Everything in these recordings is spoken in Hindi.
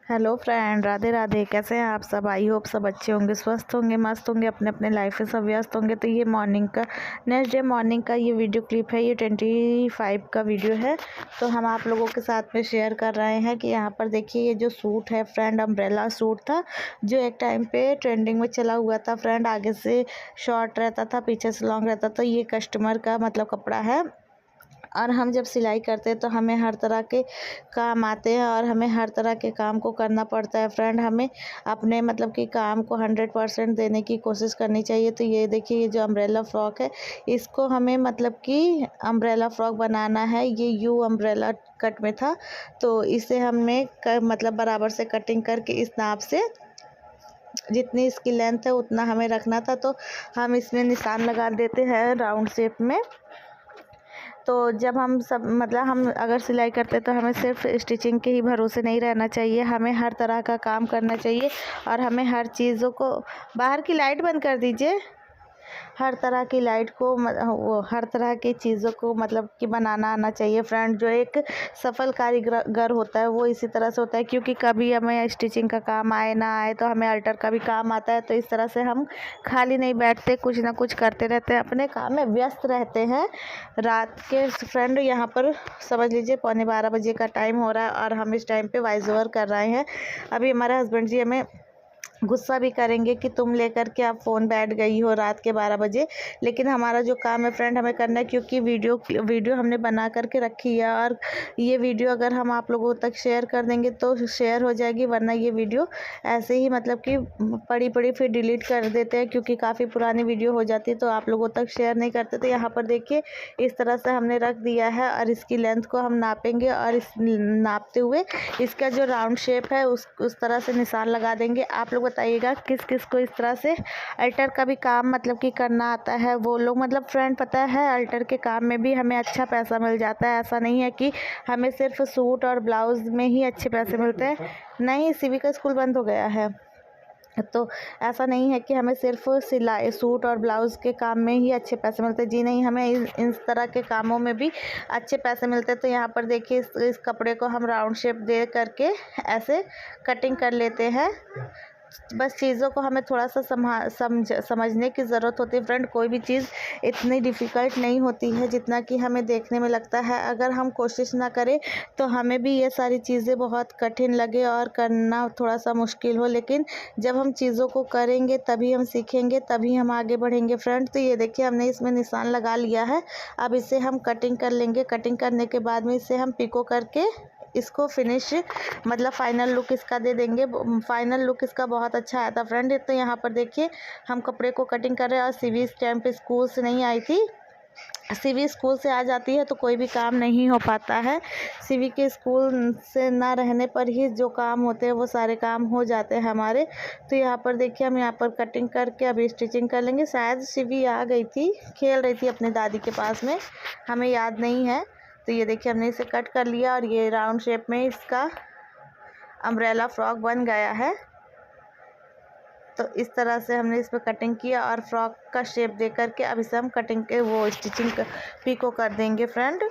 Hello friend, Radhe Radhe. कैसे हैं आप सब? आई होप सब अच्छे होंगे, स्वस्थ होंगे, मस्त होंगे, अपने अपने लाइफ में सब व्यस्त होंगे। तो ये मॉर्निंग का नेक्स्ट डे मॉर्निंग का ये वीडियो क्लिप है। ये 25 का वीडियो है। तो हम आप लोगों के साथ में शेयर कर रहे हैं कि यहाँ पर देखिए ये जो सूट है फ्रेंड, अम्ब्रेला सूट था जो एक टाइम पे ट्रेंडिंग में चला हुआ था फ्रेंड। आगे से शॉर्ट रहता था, पीछे से लॉन्ग रहता था। ये कस्टमर का मतलब कपड़ा है और हम जब सिलाई करते हैं तो हमें हर तरह के काम आते हैं और हमें हर तरह के काम को करना पड़ता है फ्रेंड। हमें अपने मतलब कि काम को 100% देने की कोशिश करनी चाहिए। तो ये देखिए ये जो अम्ब्रेला फ्रॉक है, इसको हमें मतलब कि अम्ब्रेला फ्रॉक बनाना है। ये यू अम्ब्रेला कट में था, तो इसे हमने मतलब बराबर से कटिंग करके इस नाप से जितनी इसकी लेंथ है उतना हमें रखना था। तो हम इसमें निशान लगा देते हैं राउंड शेप में। तो जब हम सब मतलब हम अगर सिलाई करते तो हमें सिर्फ स्टिचिंग के ही भरोसे नहीं रहना चाहिए, हमें हर तरह का काम करना चाहिए और हमें हर चीज़ों को। बाहर की लाइट बंद कर दीजिए। हर तरह की लाइट को वो हर तरह की चीज़ों को मतलब कि बनाना आना चाहिए फ्रेंड। जो एक सफल कारीगर होता है वो इसी तरह से होता है, क्योंकि कभी हमें स्टिचिंग का काम आए ना आए तो हमें अल्टर का भी काम आता है। तो इस तरह से हम खाली नहीं बैठते, कुछ ना कुछ करते रहते हैं, अपने काम में व्यस्त रहते हैं। रात के फ्रेंड यहाँ पर समझ लीजिए 11:15 बजे का टाइम हो रहा है और हम इस टाइम पे वॉइस ओवर कर रहे हैं। अभी हमारे हस्बैंड जी हमें गुस्सा भी करेंगे कि तुम लेकर के आप फ़ोन बैठ गई हो रात के 12 बजे। लेकिन हमारा जो काम है फ्रेंड हमें करना है, क्योंकि वीडियो हमने बना करके रखी है और ये वीडियो अगर हम आप लोगों तक शेयर कर देंगे तो शेयर हो जाएगी, वरना ये वीडियो ऐसे ही मतलब कि पड़ी फिर डिलीट कर देते हैं, क्योंकि काफ़ी पुरानी वीडियो हो जाती है तो आप लोगों तक शेयर नहीं करते। तो यहाँ पर देखिए इस तरह से हमने रख दिया है और इसकी लेंथ को हम नापेंगे और इस नापते हुए इसका जो राउंड शेप है उस तरह से निशान लगा देंगे। आप लोग बताइएगा किस किस को इस तरह से अल्टर का भी काम मतलब कि करना आता है वो लोग। मतलब फ्रेंड पता है अल्टर के काम में भी हमें अच्छा पैसा मिल जाता है। ऐसा नहीं है कि हमें सिर्फ सूट और ब्लाउज़ में ही अच्छे पैसे मिलते हैं। नहीं, सिवी का स्कूल बंद हो गया है। तो ऐसा नहीं है कि हमें सिर्फ सिलाई सूट और ब्लाउज़ के काम में ही अच्छे पैसे मिलते हैं। जी नहीं, हमें इस तरह के कामों में भी अच्छे पैसे मिलते हैं। तो यहाँ पर देखिए इस कपड़े को हम राउंड शेप दे करके ऐसे कटिंग कर लेते हैं। बस चीज़ों को हमें थोड़ा सा समझने की ज़रूरत होती है फ्रेंड। कोई भी चीज़ इतनी डिफ़िकल्ट नहीं होती है जितना कि हमें देखने में लगता है। अगर हम कोशिश ना करें तो हमें भी ये सारी चीज़ें बहुत कठिन लगे और करना थोड़ा सा मुश्किल हो, लेकिन जब हम चीज़ों को करेंगे तभी हम सीखेंगे, तभी हम आगे बढ़ेंगे फ्रेंड। तो ये देखिए हमने इसमें निशान लगा लिया है। अब इसे हम कटिंग कर लेंगे। कटिंग करने के बाद में इसे हम पिको करके इसको फिनिश मतलब फाइनल लुक इसका दे देंगे। फाइनल लुक इसका बहुत अच्छा आया था फ्रेंड। तो यहाँ पर देखिए हम कपड़े को कटिंग कर रहे हैं और सीवी इस टाइम पे स्कूल से नहीं आई थी। सीवी स्कूल से आ जाती है तो कोई भी काम नहीं हो पाता है। सीवी के स्कूल से ना रहने पर ही जो काम होते हैं वो सारे काम हो जाते हैं हमारे। तो यहाँ पर देखिए हम यहाँ पर कटिंग करके अभी स्टिचिंग कर लेंगे। शायद सीवी आ गई थी, खेल रही थी अपनी दादी के पास में, हमें याद नहीं है। तो ये देखिए हमने इसे कट कर लिया और ये राउंड शेप में इसका अम्ब्रेला फ्रॉक बन गया है। तो इस तरह से हमने इस पर कटिंग किया और फ्रॉक का शेप दे करके अब इसे हम कटिंग के वो स्टिचिंग पिको कर देंगे फ्रेंड।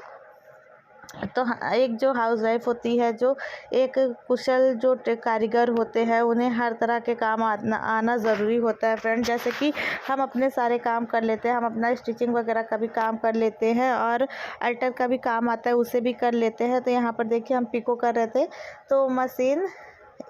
तो एक जो हाउस वाइफ होती है, जो एक कुशल जो कारीगर होते हैं, उन्हें हर तरह के काम आना ज़रूरी होता है फ्रेंड। जैसे कि हम अपने सारे काम कर लेते हैं, हम अपना स्टिचिंग वगैरह का भी काम कर लेते हैं और अल्टर का भी काम आता है उसे भी कर लेते हैं। तो यहाँ पर देखिए हम पिको कर रहे थे तो मशीन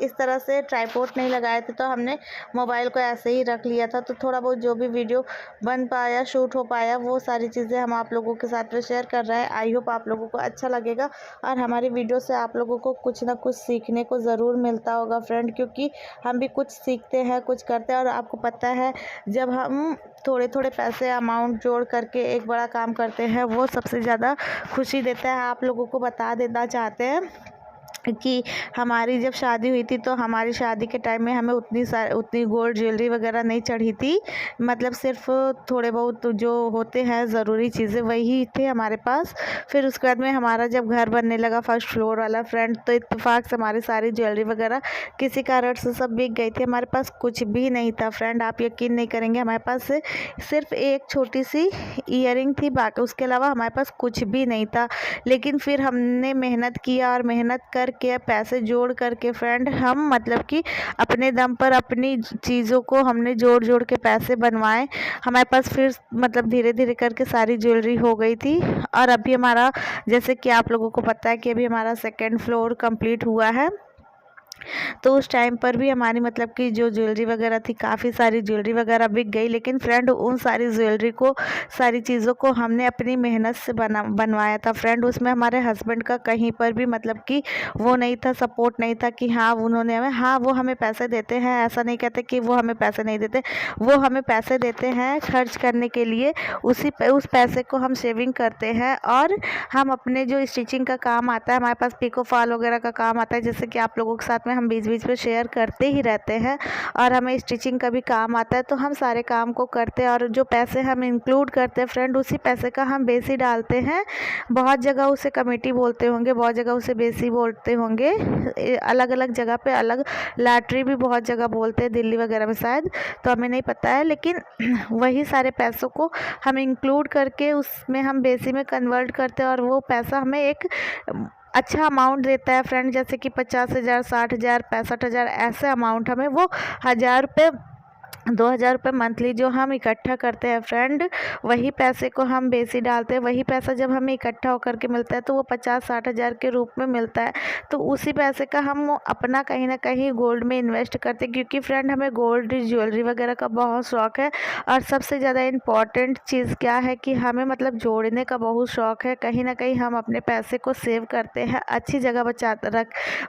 इस तरह से ट्राइपॉड नहीं लगाए थे, तो हमने मोबाइल को ऐसे ही रख लिया था। तो थोड़ा बहुत जो भी वीडियो बन पाया, शूट हो पाया, वो सारी चीज़ें हम आप लोगों के साथ में शेयर कर रहे हैं। आई होप आप लोगों को अच्छा लगेगा और हमारी वीडियो से आप लोगों को कुछ ना कुछ सीखने को ज़रूर मिलता होगा फ्रेंड, क्योंकि हम भी कुछ सीखते हैं, कुछ करते हैं। और आपको पता है जब हम थोड़े थोड़े पैसे अमाउंट जोड़ करके एक बड़ा काम करते हैं वो सबसे ज़्यादा खुशी देता है। आप लोगों को बता देना चाहते हैं कि हमारी जब शादी हुई थी तो हमारी शादी के टाइम में हमें उतनी गोल्ड ज्वेलरी वगैरह नहीं चढ़ी थी। मतलब सिर्फ थोड़े बहुत जो होते हैं ज़रूरी चीज़ें वही थे हमारे पास। फिर उसके बाद में हमारा जब घर बनने लगा फर्स्ट फ्लोर वाला फ्रेंड, तो इत्तेफाक से हमारी सारी ज्वेलरी वगैरह किसी कारण से सब बिक गई थी। हमारे पास कुछ भी नहीं था फ्रेंड, आप यकीन नहीं करेंगे। हमारे पास सिर्फ एक छोटी सी ईयरिंग थी, बाकी उसके अलावा हमारे पास कुछ भी नहीं था। लेकिन फिर हमने मेहनत किया और मेहनत कर करके, पैसे जोड़ करके फ्रेंड हम मतलब कि अपने दम पर अपनी चीज़ों को हमने जोड़ जोड़ के पैसे बनवाए। हमारे पास फिर मतलब धीरे धीरे करके सारी ज्वेलरी हो गई थी। और अभी हमारा, जैसे कि आप लोगों को पता है कि अभी हमारा 2nd फ्लोर कंप्लीट हुआ है। तो उस टाइम पर भी हमारी मतलब कि जो ज्वेलरी वगैरह थी, काफ़ी सारी ज्वेलरी वगैरह बिक गई। लेकिन फ्रेंड उन सारी ज्वेलरी को, सारी चीज़ों को हमने अपनी मेहनत से बनवाया था फ्रेंड। उसमें हमारे हस्बैंड का कहीं पर भी मतलब कि वो नहीं था, सपोर्ट नहीं था कि हाँ उन्होंने हमें, हाँ वो हमें पैसे देते हैं, ऐसा नहीं कहते कि वो हमें पैसे नहीं देते, वो हमें पैसे देते हैं खर्च करने के लिए। उस पैसे को हम सेविंग करते हैं और हम अपने जो स्टिचिंग का काम आता है, हमारे पास पिको फॉल वगैरह का काम आता है, जैसे कि आप लोगों के साथ में हम बीच बीच में शेयर करते ही रहते हैं। और हमें स्टिचिंग का भी काम आता है, तो हम सारे काम को करते हैं। और जो पैसे हम इंक्लूड करते हैं फ्रेंड, उसी पैसे का हम बेसी डालते हैं। बहुत जगह उसे कमेटी बोलते होंगे, बहुत जगह उसे बेसी बोलते होंगे, अलग अलग जगह पे अलग, लॉटरी भी बहुत जगह बोलते हैं, दिल्ली वगैरह में शायद, तो हमें नहीं पता है। लेकिन वही सारे पैसों को हम इंक्लूड करके उसमें हम बेसी में कन्वर्ट करते हैं और वो पैसा हमें एक अच्छा अमाउंट देता है फ्रेंड। जैसे कि 50,000, 60,000, 65,000 ऐसे अमाउंट हमें वो 1,000 रुपये, 2,000 रुपये मंथली जो हम इकट्ठा करते हैं फ्रेंड, वही पैसे को हम बेसी डालते हैं। वही पैसा जब हमें इकट्ठा होकर के मिलता है तो वो 50-60 हज़ार के रूप में मिलता है। तो उसी पैसे का हम अपना कहीं ना कहीं गोल्ड में इन्वेस्ट करते हैं, क्योंकि फ्रेंड हमें गोल्ड ज्वेलरी वगैरह का बहुत शौक़ है। और सबसे ज़्यादा इम्पॉर्टेंट चीज़ क्या है कि हमें मतलब जोड़ने का बहुत शौक़ है। कहीं ना कहीं हम अपने पैसे को सेव करते हैं, अच्छी जगह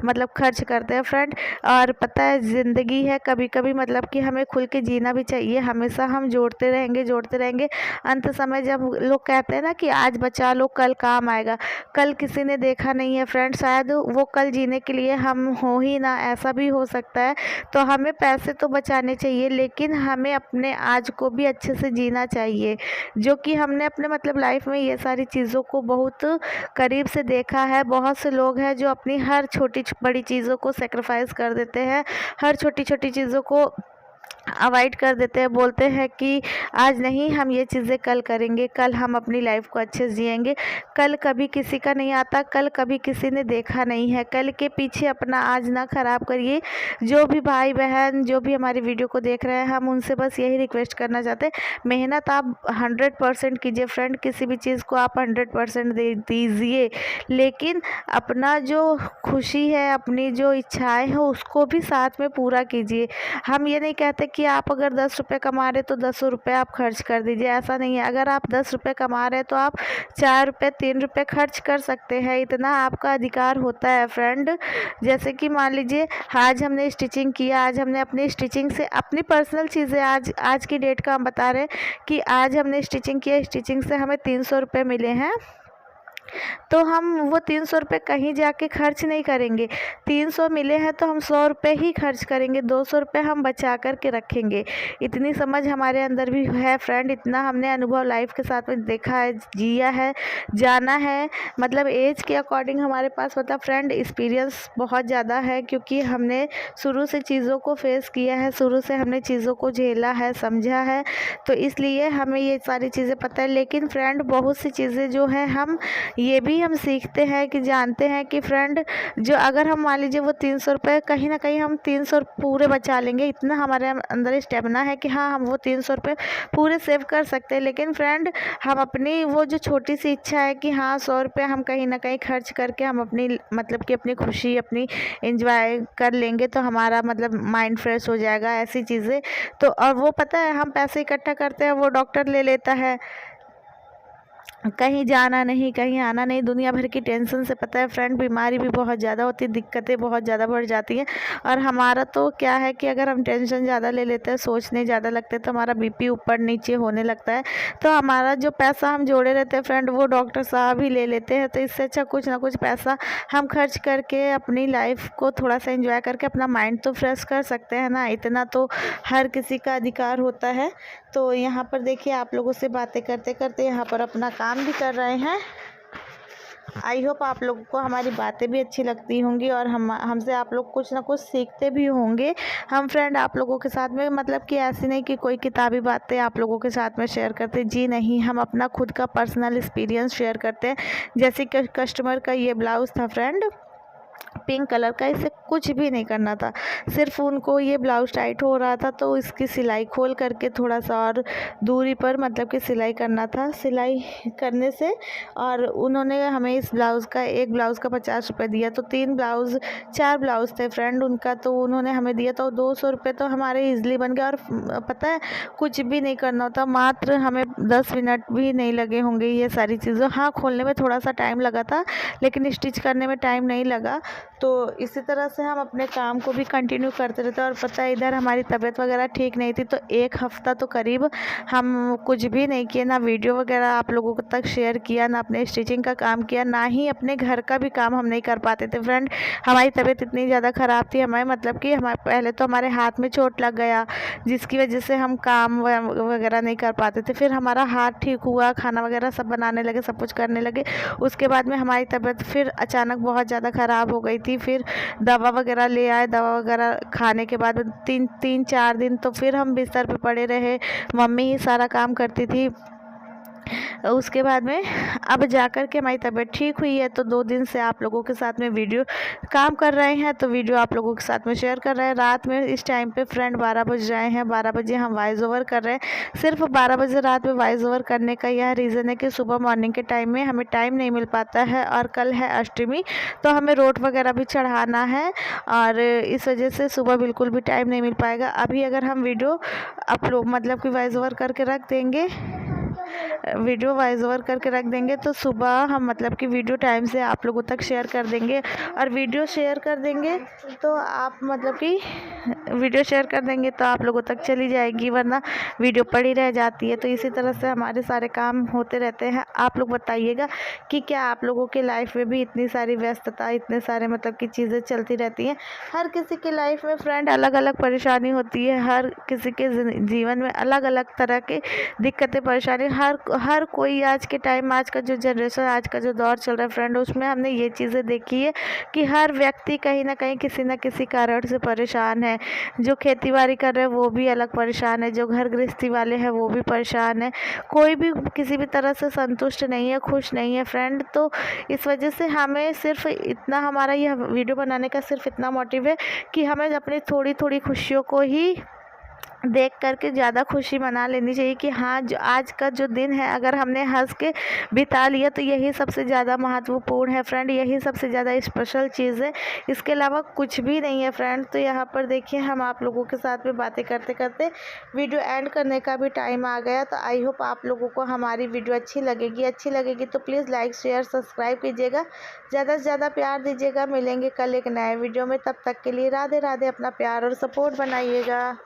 मतलब खर्च करते हैं फ्रेंड। और पता है ज़िंदगी है, कभी कभी मतलब कि हमें खुल के जीना भी चाहिए। हमेशा हम जोड़ते रहेंगे। अंत समय जब लोग कहते हैं ना कि आज बचा लो कल काम आएगा, कल किसी ने देखा नहीं है फ्रेंड, शायद वो कल जीने के लिए हम हो ही ना, ऐसा भी हो सकता है। तो हमें पैसे तो बचाने चाहिए, लेकिन हमें अपने आज को भी अच्छे से जीना चाहिए, जो कि हमने अपने मतलब लाइफ में ये सारी चीज़ों को बहुत करीब से देखा है। बहुत से लोग हैं जो अपनी हर छोटी बड़ी चीज़ों को सेक्रीफाइस कर देते हैं, हर छोटी छोटी चीज़ों को अवॉइड कर देते हैं, बोलते हैं कि आज नहीं, हम ये चीज़ें कल करेंगे, कल हम अपनी लाइफ को अच्छे से जिएंगे। कल कभी किसी का नहीं आता, कल कभी किसी ने देखा नहीं है। कल के पीछे अपना आज ना ख़राब करिए। जो भी भाई बहन जो भी हमारी वीडियो को देख रहे हैं, हम उनसे बस यही रिक्वेस्ट करना चाहते हैं, मेहनत आप 100% कीजिए फ्रेंड। किसी भी चीज़ को आप 100% दे दीजिए, लेकिन अपना जो खुशी है, अपनी जो इच्छाएँ हैं, उसको भी साथ में पूरा कीजिए। हम ये नहीं कहते कि आप अगर 10 रुपये कमा रहे तो 10 रुपये आप खर्च कर दीजिए, ऐसा नहीं है। अगर आप 10 रुपये कमा रहे तो आप 4 रुपये 3 रुपये खर्च कर सकते हैं, इतना आपका अधिकार होता है फ्रेंड। जैसे कि मान लीजिए आज हमने स्टिचिंग किया, आज हमने अपनी स्टिचिंग से अपनी पर्सनल चीज़ें, आज की डेट का हम बता रहे हैं कि आज हमने स्टिचिंग किया, स्टिचिंग से हमें 300 रुपये मिले हैं। तो हम वो 300 रुपये कहीं जाके खर्च नहीं करेंगे। 300 मिले हैं तो हम 100 रुपये ही खर्च करेंगे, 200 रुपये हम बचा कर के रखेंगे। इतनी समझ हमारे अंदर भी है फ्रेंड, इतना हमने अनुभव लाइफ के साथ में देखा है, जिया है, जाना है। मतलब एज के अकॉर्डिंग हमारे पास मतलब फ्रेंड एक्सपीरियंस बहुत ज़्यादा है, क्योंकि हमने शुरू से चीज़ों को फेस किया है, शुरू से हमने चीज़ों को झेला है, समझा है, तो इसलिए हमें ये सारी चीज़ें पता है। लेकिन फ्रेंड बहुत सी चीज़ें जो है हम ये भी हम सीखते हैं कि जानते हैं कि फ्रेंड जो अगर हम मान लीजिए वो 300 रुपये कहीं ना कहीं हम 300 पूरे बचा लेंगे, इतना हमारे अंदर स्टेमिना है कि हाँ हम वो 300 रुपये पूरे सेव कर सकते हैं। लेकिन फ्रेंड हम अपनी वो जो छोटी सी इच्छा है कि हाँ 100 रुपये हम कहीं ना कहीं खर्च करके हम अपनी मतलब कि अपनी खुशी अपनी एंजॉय कर लेंगे, तो हमारा मतलब माइंड फ्रेश हो जाएगा, ऐसी चीज़ें। तो और वो पता है हम पैसे इकट्ठा करते हैं, वो डॉक्टर ले लेता है, कहीं जाना नहीं, कहीं आना नहीं, दुनिया भर की टेंशन से पता है फ्रेंड बीमारी भी बहुत ज़्यादा होती है, दिक्कतें बहुत ज़्यादा बढ़ जाती हैं। और हमारा तो क्या है कि अगर हम टेंशन ज़्यादा ले लेते हैं, सोचने ज़्यादा लगते हैं, तो हमारा बीपी ऊपर नीचे होने लगता है। तो हमारा जो पैसा हम जोड़े रहते हैं फ्रेंड, वो डॉक्टर साहब ही ले लेते हैं। तो इससे अच्छा कुछ ना कुछ पैसा हम खर्च करके अपनी लाइफ को थोड़ा सा एंजॉय करके अपना माइंड तो फ्रेश कर सकते हैं ना, इतना तो हर किसी का अधिकार होता है। तो यहाँ पर देखिए आप लोगों से बातें करते करते यहाँ पर अपना काम भी कर रहे हैं। आई होप आप लोगों को हमारी बातें भी अच्छी लगती होंगी और हमसे आप लोग कुछ ना कुछ सीखते भी होंगे। हम फ्रेंड आप लोगों के साथ में मतलब कि ऐसी नहीं कि कोई किताबी बातें आप लोगों के साथ में शेयर करते, जी नहीं, हम अपना खुद का पर्सनल एक्सपीरियंस शेयर करते हैं। जैसे कि कस्टमर का ये ब्लाउज़ था फ्रेंड, पिंक कलर का। इसे कुछ भी नहीं करना था, सिर्फ उनको ये ब्लाउज टाइट हो रहा था तो इसकी सिलाई खोल करके थोड़ा सा और दूरी पर मतलब कि सिलाई करना था। सिलाई करने से और उन्होंने हमें इस ब्लाउज़ का, एक ब्लाउज़ का 50 रुपये दिया। तो 4 ब्लाउज़ थे फ्रेंड उनका, तो उन्होंने हमें दिया तो 200 रुपये तो हमारे ईज़िली बन गए। और पता है कुछ भी नहीं करना होता, मात्र हमें 10 मिनट भी नहीं लगे होंगे ये सारी चीज़ें। हाँ, खोलने में थोड़ा सा टाइम लगा था लेकिन स्टिच करने में टाइम नहीं लगा। तो इसी तरह से हम अपने काम को भी कंटिन्यू करते रहते हैं। और पता है इधर हमारी तबीयत वगैरह ठीक नहीं थी तो 1 हफ़्ता तो करीब हम कुछ भी नहीं किए, ना वीडियो वगैरह आप लोगों तक शेयर किया, ना अपने स्टिचिंग का काम किया, ना ही अपने घर का भी काम हम नहीं कर पाते थे फ्रेंड। हमारी तबीयत इतनी ज़्यादा ख़राब थी, हमें मतलब कि हमारे पहले तो हमारे हाथ में चोट लग गया जिसकी वजह से हम काम वगैरह नहीं कर पाते थे। फिर हमारा हाथ ठीक हुआ, खाना वगैरह सब बनाने लगे, सब कुछ करने लगे। उसके बाद में हमारी तबीयत फिर अचानक बहुत ज़्यादा ख़राब हो गई थी। फिर दवा वगैरह ले आए, दवा वगैरह खाने के बाद 3-4 दिन तो फिर हम बिस्तर पे पड़े रहे। मम्मी ही सारा काम करती थी। उसके बाद में अब जाकर के हमारी तबीयत ठीक हुई है तो 2 दिन से आप लोगों के साथ में वीडियो काम कर रहे हैं, तो वीडियो आप लोगों के साथ में शेयर कर रहे हैं। रात में इस टाइम पे फ्रेंड 12 बज रहे हैं, 12 बजे हम वॉइस ओवर कर रहे हैं। सिर्फ 12 बजे रात में वॉइस ओवर करने का यह रीज़न है कि सुबह मॉर्निंग के टाइम में हमें टाइम नहीं मिल पाता है और कल है अष्टमी तो हमें रोट वगैरह भी चढ़ाना है और इस वजह से सुबह बिल्कुल भी टाइम नहीं मिल पाएगा। अभी अगर हम वीडियो अपलोड मतलब कि वॉइस ओवर करके रख देंगे, वीडियो वॉइस ओवर करके रख देंगे तो सुबह हम मतलब कि वीडियो टाइम से आप लोगों तक शेयर कर देंगे। और वीडियो शेयर कर देंगे तो आप मतलब कि वीडियो शेयर कर देंगे तो आप लोगों तक चली जाएगी, वरना वीडियो पड़ी रह जाती है। तो इसी तरह से हमारे सारे काम होते रहते हैं। आप लोग बताइएगा कि क्या आप लोगों के लाइफ में भी इतनी सारी व्यस्तता, इतने सारे मतलब कि चीज़ें चलती रहती हैं। हर किसी की लाइफ में फ्रेंड अलग अलग परेशानी होती है, हर किसी के जीवन में अलग अलग तरह के दिक्कतें परेशानी, हर कोई आज के टाइम, आज का जो जनरेशन, आज का जो दौर चल रहा है फ्रेंड, उसमें हमने ये चीज़ें देखी है कि हर व्यक्ति कहीं ना कहीं किसी न किसी कारण से परेशान है। जो खेती बाड़ी कर रहे हैं वो भी अलग परेशान है, जो घर गृहस्थी वाले हैं वो भी परेशान है। कोई भी किसी भी तरह से संतुष्ट नहीं है, खुश नहीं है फ्रेंड। तो इस वजह से हमें सिर्फ इतना, हमारा यह वीडियो बनाने का सिर्फ इतना मोटिव है कि हमें अपनी थोड़ी थोड़ी खुशियों को ही देख करके ज़्यादा खुशी मना लेनी चाहिए कि हाँ, जो आज का जो दिन है अगर हमने हंस के बिता लिया तो यही सबसे ज़्यादा महत्वपूर्ण है फ्रेंड, यही सबसे ज़्यादा स्पेशल चीज़ है। इसके अलावा कुछ भी नहीं है फ्रेंड। तो यहाँ पर देखिए हम आप लोगों के साथ में बातें करते करते वीडियो एंड करने का भी टाइम आ गया। तो आई होप आप लोगों को हमारी वीडियो अच्छी लगेगी तो प्लीज़ लाइक शेयर सब्सक्राइब कीजिएगा, ज़्यादा से ज़्यादा प्यार दीजिएगा। मिलेंगे कल एक नए वीडियो में, तब तक के लिए राधे राधे। अपना प्यार और सपोर्ट बनाइएगा।